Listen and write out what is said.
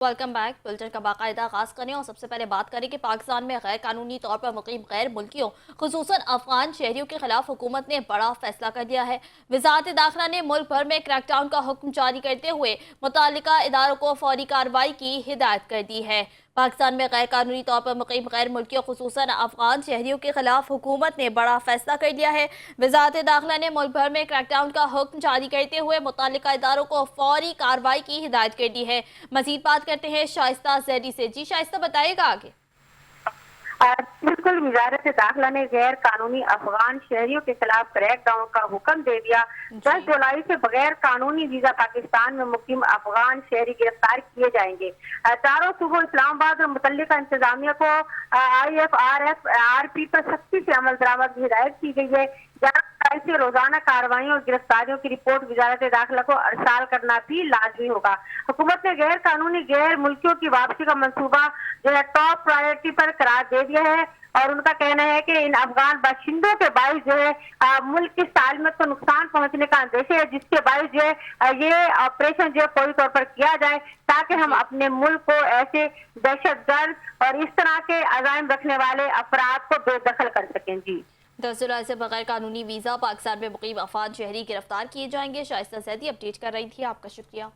Welcome back. Bulletin का बाकायदा आगाज करें और सबसे पहले बात करें कि पाकिस्तान में गैर कानूनी तौर पर मुकीम गैर मुल्कियों खुसूसन अफगान शहरियों के खिलाफ हुकूमत ने बड़ा फैसला कर दिया है। वजारत दाखिला ने मुल्क भर में क्रैकडाउन का हुक्म जारी करते हुए मुतालिका इदारों को फौरी कार्रवाई की हिदायत कर दी है। पाकिस्तान में गैर कानूनी तौर पर मुकीम गैर मुल्कियों खुसूसन अफगान शहरियों के खिलाफ हुकूमत ने बड़ा फैसला कर लिया है। वजारत दाखिला ने मुल्क भर में क्रैकडाउन का हुक्म जारी करते हुए मुतालिका इदारों को फौरी कार्रवाई की हिदायत कर दी है। मजीद बात करते हैं शाइस्ता जैदी से। जी शाइस्ता, बताइएगा आगे। बिल्कुल, वजारत दाखिला ने गैर कानूनी अफगान शहरियों के खिलाफ क्रैक डाउन का हुक्म दे दिया। 10 जुलाई से बगैर कानूनी वीजा पाकिस्तान में मुकीम अफगान शहरी गिरफ्तार किए जाएंगे। चारों सूबों इस्लामाबाद और मुतल्लिका इंतजामिया को IFRP पर सख्ती से अमल दरामद की हिदायत की गई है। से रोजाना कार्रवाइयों और गिरफ्तारियों की रिपोर्ट वजारत दाखिला को अरसाल करना भी लाजमी होगा। हुकूमत ने गैर कानूनी गैर मुल्कियों की वापसी का मंसूबा जो है टॉप प्रायोरिटी पर करार दे दिया है और उनका कहना है कि इन अफगान बाशिंदों के बाइस जो है मुल्क की सालमत को नुकसान पहुंचने का अंदेशा है, जिसके बाइस जो है ये ऑपरेशन जो है फौरी तौर पर किया जाए ताकि हम अपने मुल्क को ऐसे दहशतगर्द और इस तरह के अज़ाइम रखने वाले अफराद को बेदखल कर सकें। जी, 10 जुलाई से बगैर कानूनी वीजा पाकिस्तान में मुकीम अफगान शहरी गिरफ्तार किए जाएंगे। शाइस्ता जैदी अपडेट कर रही थी। आपका शुक्रिया।